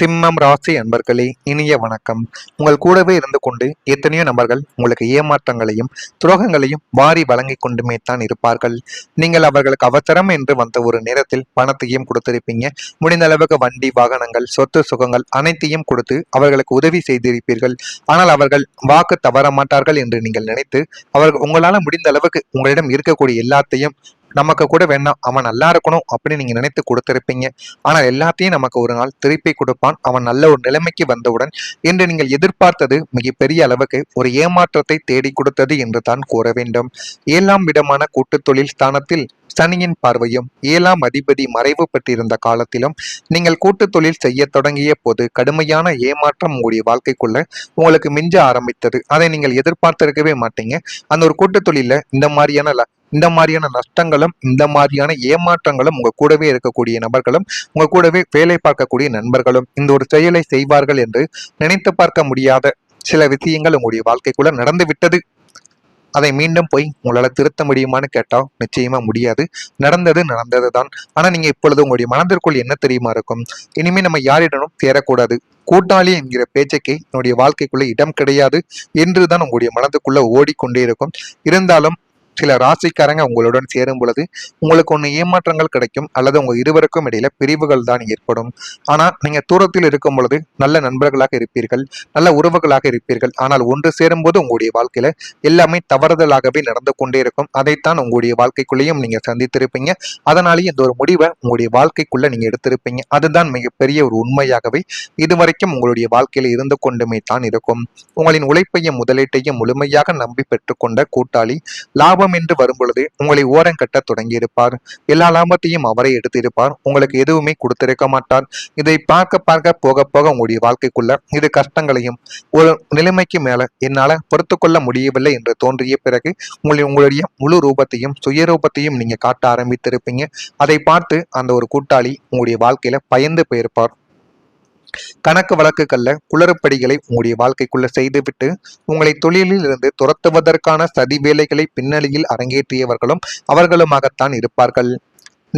சிம்மம் ராசி அன்பர்களே, இனிய வணக்கம். உங்கள் கூடவே இருந்து கொண்டு எத்தனையோ நபர்கள் உங்களுக்கு ஏமாற்றங்களையும் துரோகங்களையும் வாரி வழங்கி கொண்டுமே தான் இருப்பார்கள். நீங்கள் அவர்களுக்கு அவசரம் என்று வந்த ஒரு நேரத்தில் பணத்தையும் கொடுத்திருப்பீங்க. முடிந்த அளவுக்கு வண்டி வாகனங்கள் சொத்து சுகங்கள் அனைத்தையும் கொடுத்து அவர்களுக்கு உதவி செய்திருப்பீர்கள். ஆனால் அவர்கள் வாக்கு தவற மாட்டார்கள் என்று நீங்கள் நினைத்து அவர்கள் உங்களால் முடிந்த அளவுக்கு உங்களிடம் இருக்கக்கூடிய எல்லாத்தையும் நமக்கு கூட வேண்டாம், அவன் நல்லா இருக்கணும் அப்படின்னு நீங்க நினைத்து கொடுத்திருப்பீங்க. ஆனால் எல்லாத்தையும் நமக்கு ஒரு நாள் திருப்பி கொடுப்பான், அவன் நல்ல ஒரு நிலைமைக்கு வந்தவுடன் என்று நீங்கள் எதிர்பார்த்தது மிகப்பெரிய அளவுக்கு ஒரு ஏமாற்றத்தை தேடி கொடுத்தது என்று தான் கூற வேண்டும். 7ஆம் இடமான கூட்டு தொழில் ஸ்தானத்தில் சனியின் பார்வையும் 7ஆம் அதிபதி மறைவு பெற்றிருந்த காலத்திலும் நீங்கள் கூட்டு தொழில் செய்ய தொடங்கிய போது கடுமையான ஏமாற்றம் உங்களுடைய வாழ்க்கைக்குள்ள உங்களுக்கு மிஞ்ச ஆரம்பித்தது. அதை நீங்கள் எதிர்பார்த்திருக்கவே மாட்டீங்க. அந்த ஒரு கூட்டு தொழில இந்த மாதிரியான நஷ்டங்களும் இந்த மாதிரியான ஏமாற்றங்களும் உங்க கூடவே இருக்கக்கூடிய நபர்களும் உங்க கூடவே வேலை பார்க்கக்கூடிய நண்பர்களும் இந்த ஒரு செயலை செய்வார்கள் என்று நினைத்து பார்க்க முடியாத சில விஷயங்கள் உங்களுடைய வாழ்க்கைக்குள்ள நடந்து விட்டது. அதை மீண்டும் போய் உங்களால திருத்த முடியுமான்னு கேட்டா நிச்சயமா முடியாது. நடந்தது தான். ஆனா நீங்க இப்பொழுது உங்களுடைய மனதிற்குள் என்ன தெரியுமா இருக்கும், இனிமே நம்ம யாரிடனும் சேரக்கூடாது, கூட்டாளி என்கிற பேச்சுக்கு என்னுடைய வாழ்க்கைக்குள்ள இடம் கிடையாது என்றுதான் உங்களுடைய மனதுக்குள்ள ஓடிக்கொண்டே இருக்கும். இருந்தாலும் சில ராசிக்காரங்க உங்களுடன் சேரும் பொழுது உங்களுக்கு ஒன்று ஏமாற்றங்கள் கிடைக்கும், அல்லது உங்க இருவருக்கும் இடையில பிரிவுகள் தான் ஏற்படும். ஆனா நீங்க தூரத்தில் இருக்கும் பொழுது நல்ல நண்பர்களாக இருப்பீர்கள், நல்ல உறவுகளாக இருப்பீர்கள். ஆனால் ஒன்று சேரும் போது உங்களுடைய வாழ்க்கையில எல்லாமே தவறுதலாகவே நடந்து கொண்டே இருக்கும். அதைத்தான் உங்களுடைய வாழ்க்கைக்குள்ளேயும் நீங்க சந்தித்திருப்பீங்க. அதனாலேயே இந்த ஒரு முடிவை உங்களுடைய வாழ்க்கைக்குள்ள நீங்க எடுத்திருப்பீங்க. அதுதான் மிகப்பெரிய ஒரு உண்மையாகவே இதுவரைக்கும் உங்களுடைய வாழ்க்கையில இருந்து கொண்டுமே தான் இருக்கும். உங்களின் உழைப்பையும் முதலீட்டையும் முழுமையாக நம்பி பெற்றுக்கொண்ட கூட்டாளி லாபம் என்று வரும் பொழுது உங்களை ஓரம் கட்ட தொடங்கி இருப்பார். எல்லா லாபத்தையும் அவரை எடுத்திருப்பார், உங்களுக்கு எதுவுமே கொடுத்திருக்க மாட்டார். இதை பார்க்க பார்க்க போக போக உங்களுடைய வாழ்க்கைக்குள்ள இது கஷ்டங்களையும் ஒரு நிலைமைக்கு மேல என்னால பொறுத்து கொள்ள முடியவில்லை என்று தோன்றிய பிறகு உங்களுடைய முழு ரூபத்தையும் சுயரூபத்தையும் நீங்க காட்ட ஆரம்பித்திருப்பீங்க. அதை பார்த்து அந்த ஒரு கூட்டாளி உங்களுடைய வாழ்க்கையில பயந்து போயிருப்பார். கணக்கு வழக்குகள்ல குளறுபடிகளை உங்களுடைய வாழ்க்கைக்குள்ள செய்துவிட்டு உங்களை தொழிலில் இருந்து துரத்துவதற்கான சதி வேலைகளை பின்னணியில் அரங்கேற்றியவர்களும் அவர்களுமாகத்தான் இருப்பார்கள்.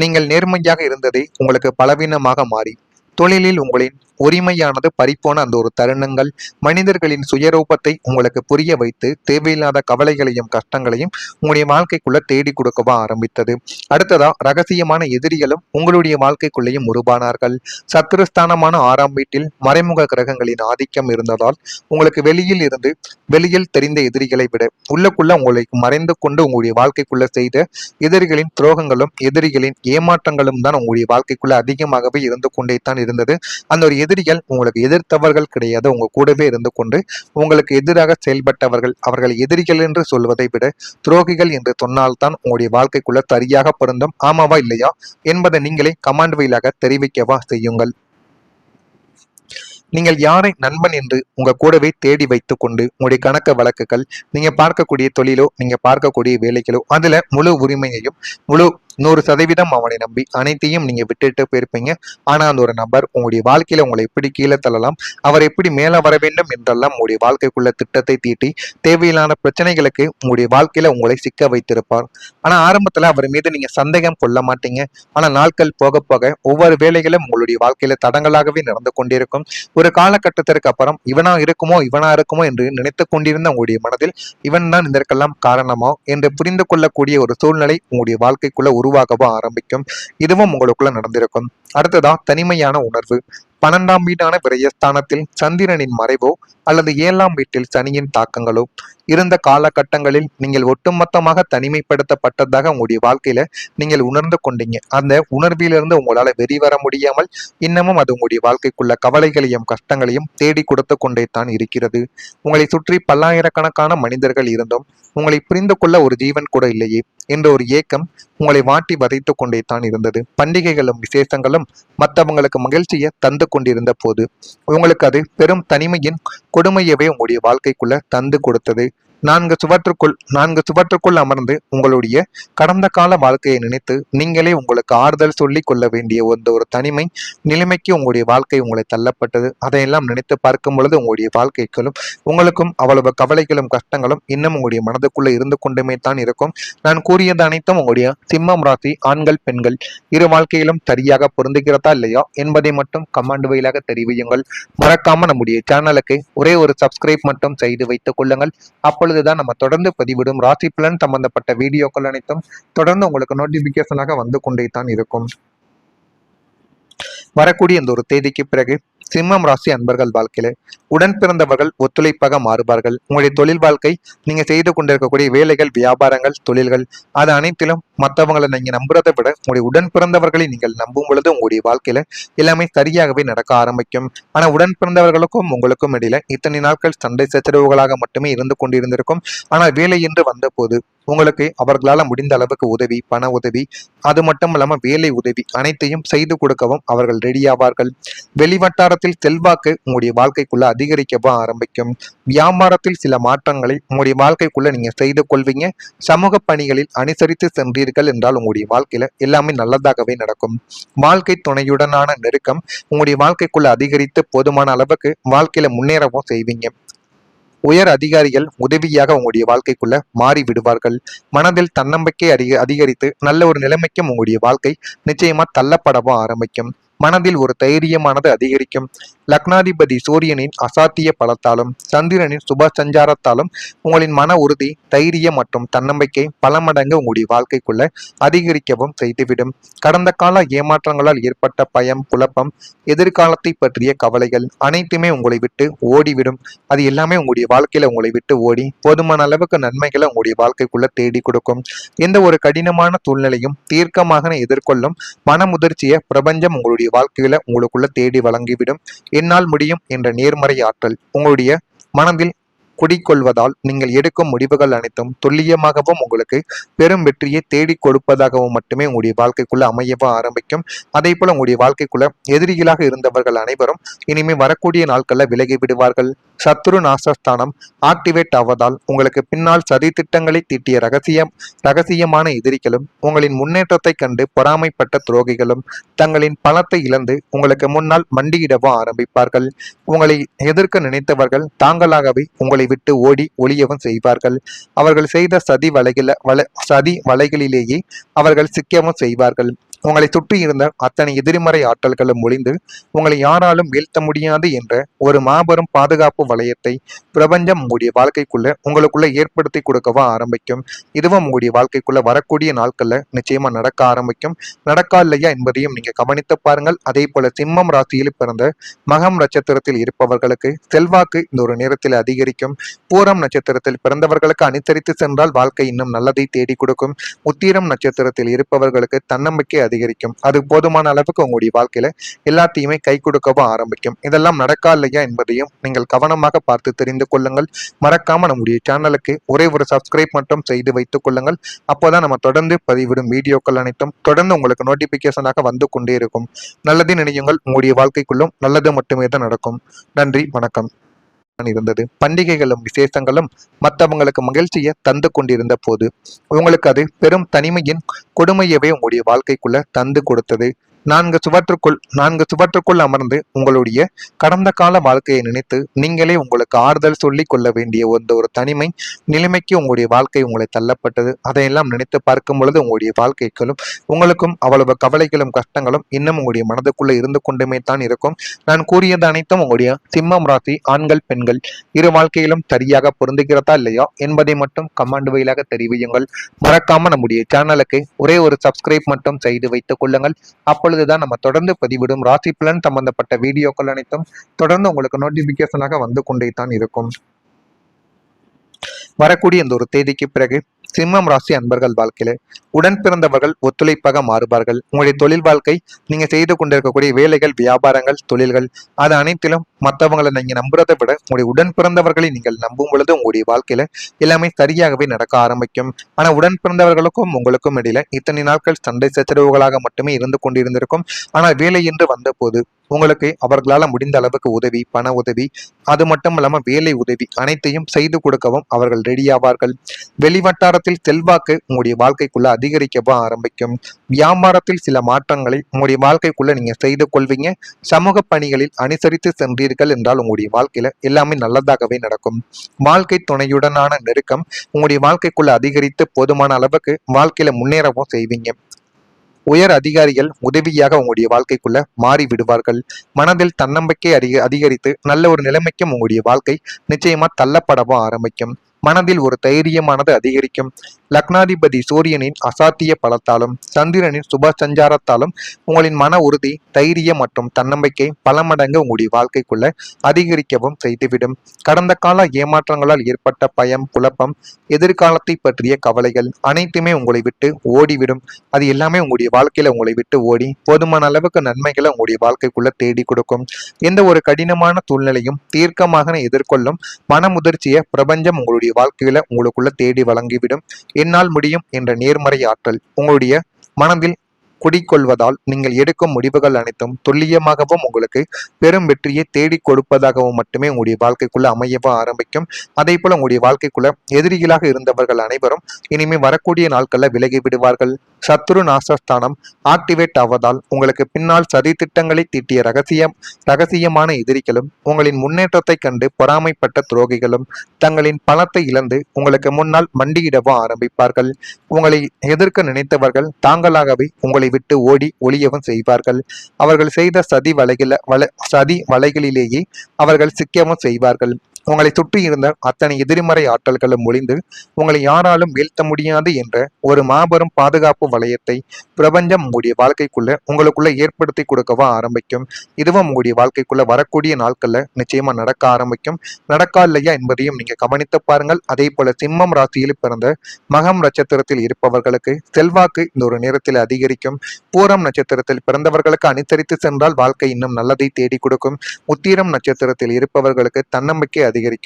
நீங்கள் நேர்மையாக இருந்ததை உங்களுக்கு பலவீனமாக மாறி தொழிலில் உங்களின் உரிமையானது பறிப்போன அந்த ஒரு தருணங்கள் மனிதர்களின் சுயரூபத்தை உங்களுக்கு புரிய வைத்து தேவையில்லாத கவலைகளையும் கஷ்டங்களையும் உங்களுடைய வாழ்க்கைக்குள்ள தேடி கொடுக்கவா ஆரம்பித்தது. அடுத்ததா ரகசியமான எதிரிகளும் உங்களுடைய வாழ்க்கைக்குள்ளேயும் உருவானார்கள். சத்துருஸ்தானமான 6ஆம் வீட்டில் மறைமுக கிரகங்களின் ஆதிக்கம் இருந்ததால் உங்களுக்கு வெளியில் தெரிந்த எதிரிகளை விட உள்ளுக்குள்ள உங்களுக்கு மறைந்து கொண்டு உங்களுடைய வாழ்க்கைக்குள்ள செய்த எதிரிகளின் துரோகங்களும் எதிரிகளின் ஏமாற்றங்களும் தான் உங்களுடைய வாழ்க்கைக்குள்ள அதிகமாகவே இருந்து கொண்டே தான் இருந்தது. அந்த ஒரு எதிரிகள் உங்களுக்கு எதிர்த்தவர்கள் கிடையாது, உங்க கூடவே இருந்து கொண்டு உங்களுக்கு எதிராக செயல்பட்டவர்கள். அவர்கள் எதிரிகள் என்று சொல்வதை விட துரோகிகள் என்று சொன்னால்தான் உங்களுடைய வாழ்க்கைக்குள்ள சரியாக பொருந்தும். ஆமாவா இல்லையா என்பதை நீங்களே கமாண்ட் வழியாக தெரிவிக்கவா செய்யுங்கள். நீங்கள் யாரை நண்பன் என்று உங்க கூடவே தேடி வைத்துக் கொண்டு உங்களுடைய கணக்க வழக்குகள், நீங்க பார்க்கக்கூடிய தொழிலோ நீங்க பார்க்கக்கூடிய வேலைகளோ அதுல முழு உரிமையையும் 100% அவனை நம்பி அனைத்தையும் நீங்க விட்டுட்டு போயிருப்பீங்க. ஆனா அந்த ஒரு நபர் உங்களுடைய வாழ்க்கையில உங்களை எப்படி கீழே தள்ளலாம், அவர் எப்படி மேல வர வேண்டும் என்றெல்லாம் உங்களுடைய வாழ்க்கைக்குள்ள திட்டத்தை தீட்டி தேவையில்லான பிரச்சனைகளுக்கு உங்களுடைய வாழ்க்கையில உங்களை சிக்க வைத்திருப்பார். ஆனா ஆரம்பத்துல அவர் மீது நீங்க சந்தேகம் கொள்ள மாட்டீங்க. ஆனா நாட்கள் போக போக ஒவ்வொரு வேலைகளும் உங்களுடைய வாழ்க்கையில தடங்களாகவே நடந்து கொண்டிருக்கும். ஒரு காலகட்டத்திற்கு அப்புறம் இவனா இருக்குமோ என்று நினைத்து கொண்டிருந்த உங்களுடைய மனதில் இவன் தான் இதற்கெல்லாம் காரணமோ என்று புரிந்து கொள்ளக்கூடிய ஒரு சூழ்நிலை உங்களுடைய வாழ்க்கைக்குள்ள உருவாகவோ ஆரம்பிக்கும். இதுவும் உங்களுக்குள்ள நடந்திருக்கும். அடுத்ததா தனிமையான உணர்வு. 12ஆம் வீடான விரயஸ்தானத்தில் சந்திரனின் மறைவோ அல்லது 7ஆம் வீட்டில் சனியின் தாக்கங்களோ இருந்த காலகட்டங்களில் நீங்கள் ஒட்டுமொத்தமாக தனிமைப்படுத்தப்பட்டதாக உங்களுடைய வாழ்க்கையில நீங்கள் உணர்ந்து கொண்டீங்க. அந்த உணர்விலிருந்து உங்களால வெளிவர முடியாமல் இன்னமும் அது உங்களுடைய வாழ்க்கைக்குள்ள கவலைகளையும் கஷ்டங்களையும் தேடி கொடுத்து கொண்டே தான் இருக்கிறது. உங்களை சுற்றி பல்லாயிரக்கணக்கான மனிதர்கள் இருந்தும் உங்களை புரிந்து கொள்ள ஒரு ஜீவன் கூட இல்லையே என்ற ஒரு ஏக்கம் உங்களை வாட்டி வதைத்து கொண்டே தான் இருந்தது. பண்டிகைகளும் விசேஷங்களும் மற்றவங்களுக்கு மகிழ்ச்சியை தந்து கொண்டிருந்த போது உங்களுக்கு அது பெரும் தனிமையின் கொடுமையவே உங்களுடைய வாழ்க்கைக்குள்ள தந்து கொடுத்தது. நான்கு சுவற்றுக்குள் அமர்ந்து உங்களுடைய கடந்த கால வாழ்க்கையை நினைத்து நீங்களே உங்களுக்கு ஆறுதல் சொல்லிக் கொள்ள வேண்டிய ஒரு தனிமை நிலைமைக்கு உங்களுடைய வாழ்க்கை உங்களை தள்ளப்பட்டது. அதையெல்லாம் நினைத்து பார்க்கும் பொழுது உங்களுடைய வாழ்க்கைகளும் உங்களுக்கும் அவ்வளவு கவலைகளும் கஷ்டங்களும் இன்னும் உங்களுடைய மனதுக்குள்ள இருந்து கொண்டுமே தான் இருக்கும். நான் கூறியது அனைத்தும் உங்களுடைய சிம்மம் ராசி ஆண்கள் பெண்கள் இரு வாழ்க்கையிலும் சரியாக பொருந்துகிறதா இல்லையா என்பதை மட்டும் கமெண்ட் வழியாக தெரிவியுங்கள். மறக்காம நம்முடைய சேனலுக்கு ஒரே ஒரு சப்ஸ்கிரைப் மட்டும் செய்து வைத்துக் கொள்ளுங்கள். அப்பொழுதுதான் நம்ம தொடர்ந்து பதிவிடும் ராசி பலன் சம்பந்தப்பட்ட வீடியோக்கள் அனைத்தும் தொடர்ந்து உங்களுக்கு நோட்டிபிகேஷனாக வந்து கொண்டே தான் இருக்கும். வரக்கூடிய இந்த ஒரு தேதிக்கு பிறகு சிம்மம் ராசி அன்பர்கள் வாழ்க்கையில உடன் பிறந்தவர்கள் ஒத்துழைப்பாக மாறுவார்கள். உங்களுடைய தொழில் வாழ்க்கை, நீங்க செய்து கொண்டிருக்கக்கூடிய வேலைகள், வியாபாரங்கள், தொழில்கள், அது அனைத்திலும் மற்றவங்களை நீங்க நம்புறதை விட உங்களுடைய உடன் பிறந்தவர்களை நீங்கள் நம்பும் பொழுது உங்களுடைய வாழ்க்கையில எல்லாமே சரியாகவே நடக்க ஆரம்பிக்கும். ஆனா உடன் பிறந்தவர்களுக்கும் உங்களுக்கும் இடையில இத்தனை நாட்கள் சண்டை சச்சரவுகளாக மட்டுமே இருந்து கொண்டிருந்திருக்கும். ஆனால் வேலை என்று வந்த போது உங்களுக்கு அவர்களால முடிந்த அளவுக்கு உதவி, பண உதவி, அது மட்டும் இல்லாம வேலை உதவி அனைத்தையும் செய்து கொடுக்கவும் அவர்கள் ரெடியாவார்கள். வெளிவட்டாரத்தில் செல்வாக்கு உங்களுடைய வாழ்க்கைக்குள்ள அதிகரிக்கவும் ஆரம்பிக்கும். வியாபாரத்தில் சில மாற்றங்களை உங்களுடைய வாழ்க்கைக்குள்ள நீங்க செய்து கொள்வீங்க. சமூக பணிகளில் அனுசரித்து சென்றீர்கள் என்றால் உங்களுடைய வாழ்க்கையில எல்லாமே நல்லதாகவே நடக்கும். வாழ்க்கை துணையுடனான நெருக்கம் உங்களுடைய வாழ்க்கைக்குள்ள அதிகரித்து போதுமான அளவுக்கு வாழ்க்கையில முன்னேறவும் செய்வீங்க. உயர் அதிகாரிகள் உதவியாக உங்களுடைய வாழ்க்கைக்குள்ள மாறி விடுவார்கள். மனதில் தன்னம்பிக்கை அதிகரித்து நல்ல ஒரு நிலைமைக்கும் உங்களுடைய வாழ்க்கை நிச்சயமா தள்ளப்படவும் ஆரம்பிக்கும். மனதில் ஒரு தைரியமானது அதிகரிக்கும். லக்னாதிபதி சூரியனின் அசாத்திய பலத்தாலும் சந்திரனின் சுப சஞ்சாரத்தாலும் உங்களின் மன உறுதி, தைரியம் மற்றும் தன்னம்பிக்கை பல மடங்கு உங்களுடைய வாழ்க்கைக்குள்ள அதிகரிக்கவும் செய்துவிடும். கடந்த கால ஏமாற்றங்களால் ஏற்பட்ட பயம், குழப்பம், எதிர்காலத்தை பற்றிய கவலைகள் அனைத்துமே உங்களை விட்டு ஓடிவிடும். அது எல்லாமே உங்களுடைய வாழ்க்கையில உங்களை விட்டு ஓடி போதுமான அளவுக்கு நன்மைகளை உங்களுடைய வாழ்க்கைக்குள்ள தேடி கொடுக்கும். எந்த ஒரு கடினமான சூழ்நிலையும் தீர்க்கமாக எதிர்கொள்ளும் மனமுதிர்ச்சியை பிரபஞ்சம் உங்களுடைய வாழ்க்கையில உங்களுக்குள்ள தேடி வழங்கிவிடும். என்னால் முடியும் என்ற நேர்மறை ஆற்றல் உங்களுடைய மனதில் குடிக்கொள்வதால் நீங்கள் எடுக்கும் முடிவுகள் அனைத்தும் துல்லியமாகவும் உங்களுக்கு பெரும் வெற்றியை தேடி கொடுப்பதாகவும் மட்டுமே உங்களுடைய வாழ்க்கைக்குள்ள அமையவும் ஆரம்பிக்கும். அதே போல உங்களுடைய வாழ்க்கைக்குள்ள எதிரிகளாக இருந்தவர்கள் அனைவரும் இனிமே வரக்கூடிய நாட்கள்ல விலகி விடுவார்கள். சத்ரு நாசஸ்தானம் ஆக்டிவேட் ஆவதால் உங்களுக்கு பின்னால் சதி திட்டங்களை தீட்டிய ரகசியமான எதிரிகளும் உங்களின் முன்னேற்றத்தை கண்டு பொறாமைப்பட்ட துரோகிகளும் தங்களின் பணத்தை இழந்து உங்களுக்கு முன்னால் மண்டியிடவும் ஆரம்பிப்பார்கள். உங்களை எதிர்க்க நினைத்தவர்கள் தாங்களாகவே உங்களை விட்டு ஓடி ஒளியவும் செய்வார்கள். அவர்கள் செய்த சதி வலைகளிலேயே அவர்கள் சிக்கவும் செய்வார்கள். உங்களை சுற்றி இருந்த அத்தனை எதிர்மறை ஆற்றல்களும் ஒளிந்து உங்களை யாராலும் வீழ்த்த முடியாது என்ற ஒரு மாபெரும் பாதுகாப்பு வளையத்தை பிரபஞ்சம் உங்களுடைய வாழ்க்கைக்குள்ள உங்களுக்குள்ள ஏற்படுத்தி கொடுக்கவும் ஆரம்பிக்கும். இதுவும் உங்களுடைய வாழ்க்கைக்குள்ள வரக்கூடிய நாட்கள்ல நிச்சயமா நடக்க ஆரம்பிக்கும். நடக்கா இல்லையா என்பதையும் நீங்க கவனித்து பாருங்கள். அதே போல சிம்மம் ராசியில் பிறந்த மகம் நட்சத்திரத்தில் இருப்பவர்களுக்கு செல்வாக்கு இந்த ஒரு நேரத்தில் அதிகரிக்கும். பூரம் நட்சத்திரத்தில் பிறந்தவர்களுக்கு அனுசரித்து சென்றால் வாழ்க்கை இன்னும் நல்லதை தேடி கொடுக்கும். உத்திரம் நட்சத்திரத்தில் இருப்பவர்களுக்கு தன்னம்பிக்கை அதிகரிக்கும். அது போதுமான அளவுக்கு உங்களுடைய வாழ்க்கையில எல்லாத்தையுமே கை கொடுக்கவும் ஆரம்பிக்கும். இதெல்லாம் நடக்கா இல்லையா என்பதையும் நீங்கள் கவனமாக பார்த்து தெரிந்து கொள்ளுங்கள். மறக்காம நம்முடைய சேனலுக்கு ஒரே ஒரு சப்ஸ்கிரைப் மட்டும் செய்து வைத்துக் கொள்ளுங்கள். அப்போதான் நம்ம தொடர்ந்து பதிவிடும் வீடியோக்கள் அனைத்தும் தொடர்ந்து உங்களுக்கு நோட்டிபிகேஷனாக வந்து கொண்டே இருக்கும். நல்லது நினையுங்கள். உங்களுடைய வாழ்க்கைக்குள்ளும் நல்லது மட்டுமே தான் நடக்கும். நன்றி, வணக்கம். இருந்தது. பண்டிகைகளும் விசேஷங்களும் மற்றவங்களுக்கு மகிழ்ச்சியை தந்து கொண்டிருந்த போது உங்களுக்கு அது பெரும் தனிமையின் கொடுமையவே உங்களுடைய வாழ்க்கைக்குள்ள தந்து கொடுத்தது. நான்கு சுவற்றுக்குள் அமர்ந்து உங்களுடைய கடந்த கால வாழ்க்கையை நினைத்து நீங்களே உங்களுக்கு ஆறுதல் சொல்லிக் கொள்ள வேண்டிய ஒரு தனிமை நிலைமைக்கு உங்களுடைய வாழ்க்கை உங்களை தள்ளப்பட்டது. அதையெல்லாம் நினைத்து பார்க்கும் பொழுது உங்களுடைய வாழ்க்கைகளும் உங்களுக்கும் அவ்வளவு கவலைகளும் கஷ்டங்களும் இன்னும் உங்களுடைய மனதுக்குள்ள இருந்து கொண்டுமே தான் இருக்கும். நான் கூறியது அனைத்தும் உங்களுடைய சிம்மம் ராசி ஆண்கள் பெண்கள் இரு வாழ்க்கையிலும் சரியாக பொருந்துகிறதா இல்லையா என்பதை மட்டும் கமெண்ட் வழியாக தெரிவியுங்கள். மறக்காம நம்முடைய சேனலுக்கு ஒரே ஒரு சப்ஸ்கிரைப் மட்டும் செய்து வைத்துக் கொள்ளுங்கள். அப்பொழுதுதான் நம்ம தொடர்ந்து பதிவிடும் ராசி பலன் சம்பந்தப்பட்ட வீடியோக்கள் அனைத்தும் தொடர்ந்து உங்களுக்கு நோட்டிபிகேஷனாக வந்து கொண்டே தான் இருக்கும். வரக்கூடிய இந்த ஒரு தேதிக்கு பிறகு சிம்மம் ராசி அன்பர்கள் வாழ்க்கையில உடன் பிறந்தவர்கள் ஒத்துழைப்பாக மாறுவார்கள். உங்களுடைய தொழில் வாழ்க்கை, நீங்க செய்து கொண்டிருக்கக்கூடிய வேலைகள், வியாபாரங்கள், தொழில்கள், அது அனைத்திலும் மற்றவங்களை நீங்க நம்புறதை விட உங்களுடைய உடன் பிறந்தவர்களை நீங்கள் நம்பும் பொழுது உங்களுடைய வாழ்க்கையில எல்லாமே சரியாகவே நடக்க ஆரம்பிக்கும். ஆனா உடன் பிறந்தவர்களுக்கும் உங்களுக்கும் இடையில இத்தனை நாட்கள் சண்டை சச்சரவுகளாக மட்டுமே இருந்து கொண்டிருந்திருக்கும். ஆனால் வேலை என்று வந்த போது உங்களுக்கு அவர்களால் முடிந்த அளவுக்கு உதவி, பண உதவி, அது மட்டும் இல்லாம வேலை உதவி அனைத்தையும் செய்து கொடுக்கவும் அவர்கள் ரெடியாவார்கள். வெளிவட்டாரத்தில் செல்வாக்கு உங்களுடைய வாழ்க்கைக்குள்ள அதிகரிக்கவும் ஆரம்பிக்கும். வியாபாரத்தில் சில மாற்றங்களை உங்களுடைய வாழ்க்கைக்குள்ள நீங்க செய்து கொள்வீங்க. சமூக பணிகளில் அனுசரித்து சென்றீர்கள் என்றால் உங்களுடைய வாழ்க்கையில எல்லாமே நல்லதாகவே நடக்கும். வாழ்க்கை துணையுடனான நெருக்கம் உங்களுடைய வாழ்க்கைக்குள்ள அதிகரித்து போதுமான அளவுக்கு வாழ்க்கையில முன்னேறவும் செய்வீங்க. உயர் அதிகாரிகள் உதவியாக உங்களுடைய வாழ்க்கைக்குள்ள மாறி விடுவார்கள். மனதில் தன்னம்பிக்கை அதிகரித்து நல்ல ஒரு நிலைமைக்கும் உங்களுடைய வாழ்க்கை நிச்சயமா தள்ளப்படவும் ஆரம்பிக்கும். மனதில் ஒரு தைரியமானது அதிகரிக்கும். லக்னாதிபதி சூரியனின் அசாத்திய பலத்தாலும் சந்திரனின் சுப சஞ்சாரத்தாலும் உங்களின் மன உறுதி, தைரியம் மற்றும் தன்னம்பிக்கை பல மடங்கு உங்களுடைய வாழ்க்கைக்குள்ள அதிகரிக்கவும் செய்துவிடும். கடந்த கால ஏமாற்றங்களால் ஏற்பட்ட பயம், குழப்பம், எதிர்காலத்தை பற்றிய கவலைகள் அனைத்துமே உங்களை விட்டு ஓடிவிடும். அது எல்லாமே உங்களுடைய வாழ்க்கையில உங்களை விட்டு ஓடி போதுமான அளவுக்கு நன்மைகளை உங்களுடைய வாழ்க்கைக்குள்ள தேடி கொடுக்கும். எந்த ஒரு கடினமான சூழ்நிலையும் தீர்க்கமாக எதிர்கொள்ளும் மனமுதிர்ச்சியை பிரபஞ்சம் உங்களுடைய வாழ்க்கையில உங்களுக்குள்ள தேடி வழங்கிவிடும். என்னால் முடியும் என்ற நேர்மறை ஆற்றல் உங்களுடைய மனதில் குடிக்கொள்வதால் நீங்கள் எடுக்கும் முடிவுகள் அனைத்தும் துல்லியமாகவும் உங்களுக்கு பெரும் வெற்றியை தேடி கொடுப்பதாகவும் மட்டுமே உங்களுடைய வாழ்க்கைக்குள்ள அமையவும் ஆரம்பிக்கும். அதே போல உங்களுடைய வாழ்க்கைக்குள்ள எதிரிகளாக இருந்தவர்கள் அனைவரும் இனிமே வரக்கூடிய நாட்கள்ல விலகி விடுவார்கள். சத்ரு நாசஸ்தானம் ஆக்டிவேட் ஆவதால் உங்களுக்கு பின்னால் சதி திட்டங்களை தீட்டிய ரகசியமான எதிரிகளும் உங்களின் முன்னேற்றத்தை கண்டு பொறாமைப்பட்ட துரோகிகளும் தங்களின் பலத்தை இழந்து உங்களுக்கு முன்னால் மண்டியிடவும் ஆரம்பிப்பார்கள். உங்களை எதிர்க்க நினைத்தவர்கள் தாங்களாகவே உங்களை விட்டு ஓடி ஒளியவும் செய்வார்கள். அவர்கள் செய்த சதி வலைகளிலேயே அவர்கள் சிக்கவும் செய்வார்கள். உங்களை சுற்றி இருந்த அத்தனை எதிர்மறை ஆற்றல்களும் ஒளிந்து உங்களை யாராலும் வீழ்த்த முடியாது என்ற ஒரு மாபெரும் பாதுகாப்பு வளையத்தை பிரபஞ்சம் உங்களுடைய வாழ்க்கைக்குள்ள உங்களுக்குள்ள ஏற்படுத்தி கொடுக்கவும் ஆரம்பிக்கும். இதுவும் உங்களுடைய வாழ்க்கைக்குள்ள வரக்கூடிய நாட்கள்ல நிச்சயமா நடக்க ஆரம்பிக்கும். நடக்கா இல்லையா என்பதையும் நீங்க கவனித்து பாருங்கள். அதே போல சிம்மம் ராசியில் பிறந்த மகம் நட்சத்திரத்தில் இருப்பவர்களுக்கு செல்வாக்கு இந்த ஒரு நேரத்தில் அதிகரிக்கும். பூரம் நட்சத்திரத்தில் பிறந்தவர்களுக்கு அனுசரித்து சென்றால் வாழ்க்கை இன்னும் நல்லதை தேடி கொடுக்கும். உத்திரம் நட்சத்திரத்தில் இருப்பவர்களுக்கு தன்னம்பிக்கை அதிகரிக்கும்.